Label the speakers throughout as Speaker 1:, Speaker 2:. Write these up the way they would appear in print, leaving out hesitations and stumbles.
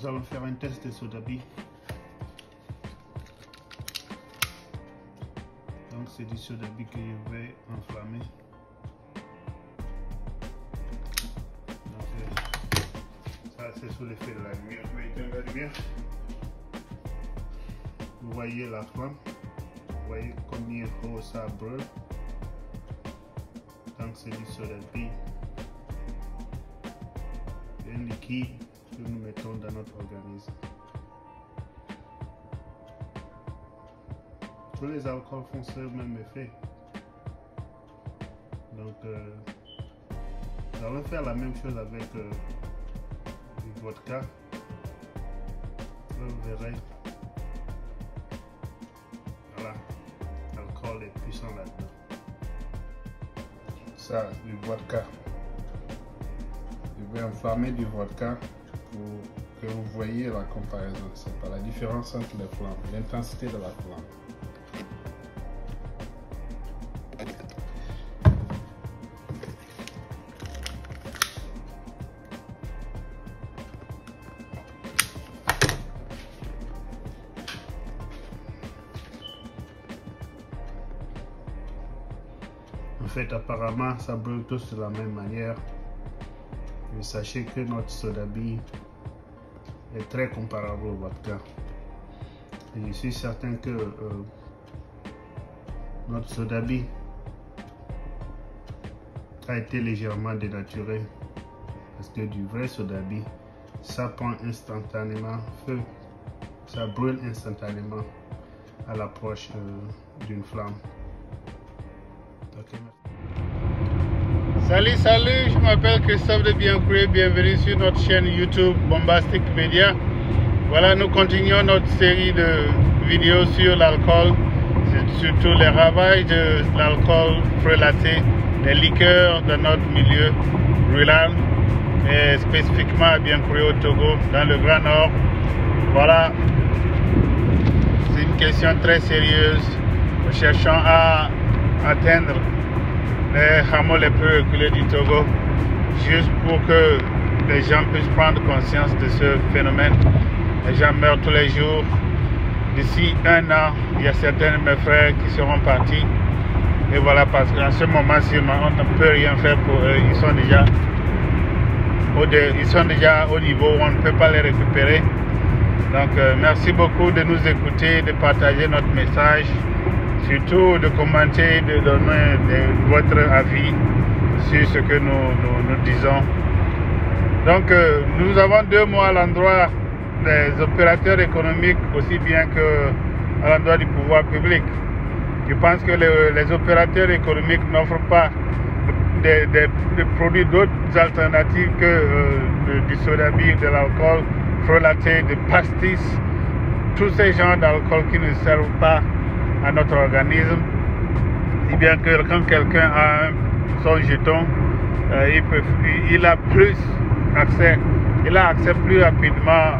Speaker 1: Nous allons faire un test de sodabi. Donc c'est du sodabi que je vais enflammer. Donc ça c'est sous l'effet de la lumière. Je vais éteindre la lumière. Vous voyez la flamme. Vous voyez combien haut ça brûle. Donc c'est du sodabi. Un liquide que nous mettons dans notre organisme. Tous les alcools font ce même effet. Donc nous allons faire la même chose avec du vodka. Vous verrez. Voilà, l'alcool est puissant là-dedans. Ça, du vodka. Je vais enflammer du vodka pour que vous voyez la comparaison. C'est pas la différence entre les flammes, l'intensité de la flamme. En fait, apparemment, ça brûle tous de la même manière. Mais sachez que notre sodabi est très comparable au vodka. Et je suis certain que notre sodabi a été légèrement dénaturé. Parce que du vrai sodabi, ça prend instantanément feu. Ça brûle instantanément à l'approche d'une flamme. Okay. Salut, je m'appelle Christophe de Biencourt, bienvenue sur notre chaîne YouTube Bombastic Media. Voilà, nous continuons notre série de vidéos sur l'alcool, surtout les ravages de l'alcool frelaté, les liqueurs dans notre milieu rural et spécifiquement à Biencourt au Togo, dans le Grand Nord. Voilà, c'est une question très sérieuse. Nous cherchons à atteindre les hameaux les plus reculés du Togo, juste pour que les gens puissent prendre conscience de ce phénomène. Les gens meurent tous les jours. D'ici un an, il y a certains de mes frères qui seront partis. Et voilà, parce qu'en ce moment, on ne peut rien faire pour eux. Ils sont déjà au niveau où on ne peut pas les récupérer. Donc, merci beaucoup de nous écouter, de partager notre message. Surtout de commenter, de donner votre avis sur ce que nous disons. Donc nous avons deux mots à l'endroit des opérateurs économiques aussi bien qu'à l'endroit du pouvoir public. Je pense que les opérateurs économiques n'offrent pas des produits d'autres alternatives que du sodabi, de l'alcool frelaté, de pastis, tous ces genres d'alcool qui ne servent pas à notre organisme, si bien que quand quelqu'un a son jeton, il a accès plus rapidement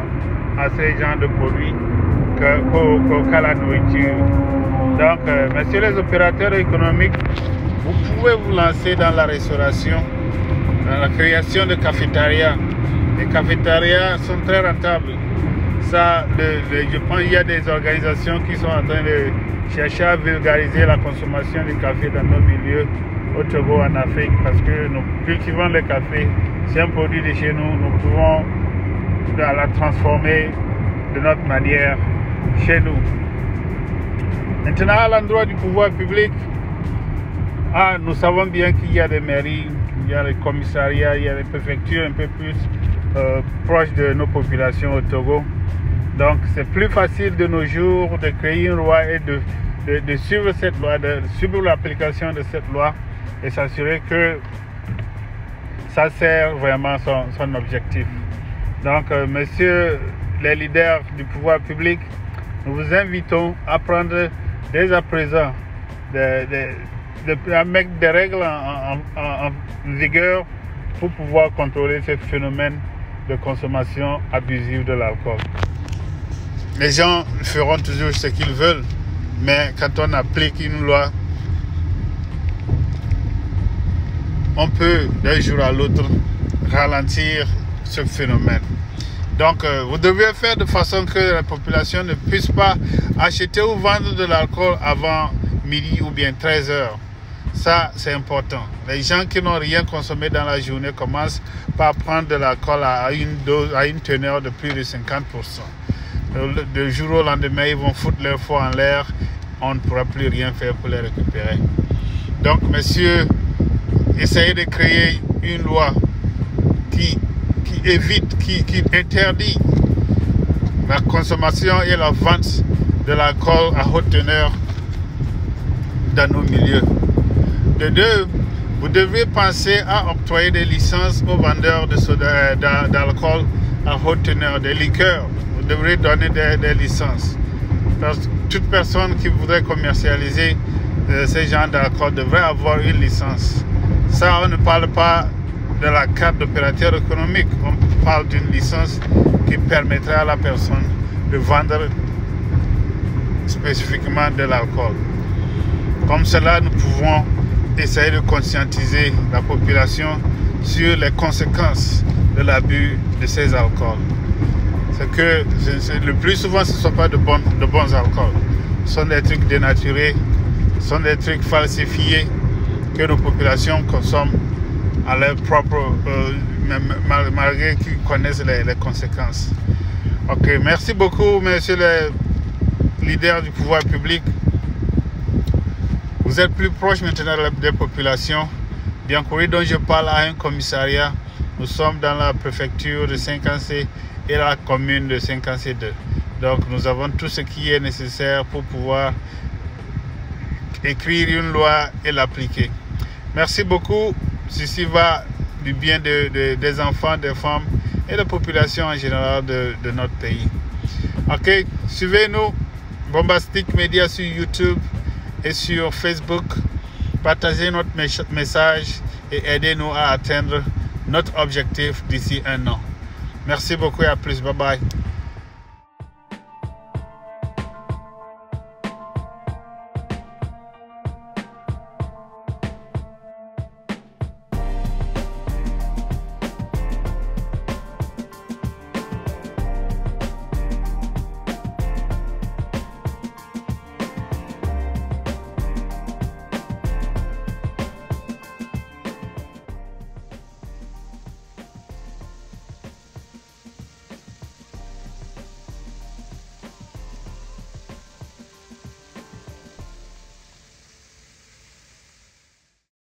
Speaker 1: à ces genres de produits qu'à la nourriture. Donc, messieurs les opérateurs économiques, vous pouvez vous lancer dans la restauration, dans la création de cafétérias. Les cafétérias sont très rentables. Ça, je pense qu'il y a des organisations qui sont en train de chercher à vulgariser la consommation du café dans nos milieux au Togo, en Afrique, parce que nous cultivons le café, c'est un produit de chez nous, nous pouvons la transformer de notre manière chez nous. Maintenant, à l'endroit du pouvoir public, nous savons bien qu'il y a des mairies, il y a les commissariats, il y a les préfectures un peu plus proches de nos populations au Togo. Donc c'est plus facile de nos jours de créer une loi et de suivre cette loi, de suivre l'application de cette loi et s'assurer que ça sert vraiment son objectif. Donc messieurs les leaders du pouvoir public, nous vous invitons à prendre dès à présent à mettre des règles en vigueur pour pouvoir contrôler ce phénomène de consommation abusive de l'alcool. Les gens feront toujours ce qu'ils veulent, mais quand on applique une loi, on peut d'un jour à l'autre ralentir ce phénomène. Donc, vous devez faire de façon que la population ne puisse pas acheter ou vendre de l'alcool avant midi ou bien 13 heures. Ça, c'est important. Les gens qui n'ont rien consommé dans la journée commencent par prendre de l'alcool à une teneur de plus de 50%. De jour au lendemain, ils vont foutre leur foi en l'air. On ne pourra plus rien faire pour les récupérer. Donc, messieurs, essayez de créer une loi qui évite, qui interdit la consommation et la vente de l'alcool à haute teneur dans nos milieux. De deux, vous devez penser à octroyer des licences aux vendeurs d'alcool à haute teneur, des liqueurs. Vous devrez donner des licences. Parce que toute personne qui voudrait commercialiser ces genres d'alcool devrait avoir une licence. Ça, on ne parle pas de la carte d'opérateur économique. On parle d'une licence qui permettra à la personne de vendre spécifiquement de l'alcool. Comme cela, nous pouvons essayer de conscientiser la population sur les conséquences de l'abus de ces alcools. C'est que le plus souvent, ce ne sont pas de bons alcools. Ce sont des trucs dénaturés, ce sont des trucs falsifiés que nos populations consomment à leur propre, malgré qu'ils connaissent les conséquences. Ok, merci beaucoup, messieurs les leaders du pouvoir public. Vous êtes plus proche maintenant des populations. Biancouri, dont je parle, à un commissariat. Nous sommes dans la préfecture de Saint-Cancé et la commune de Saint-Cancé 2. Donc nous avons tout ce qui est nécessaire pour pouvoir écrire une loi et l'appliquer. Merci beaucoup. Ceci va du bien des enfants, des femmes et de la population en général de notre pays. Ok, suivez-nous, Bombastic Media sur YouTube et sur Facebook. Partagez notre message et aidez-nous à atteindre notre objectif d'ici 1 an. Merci beaucoup et à plus. Bye bye.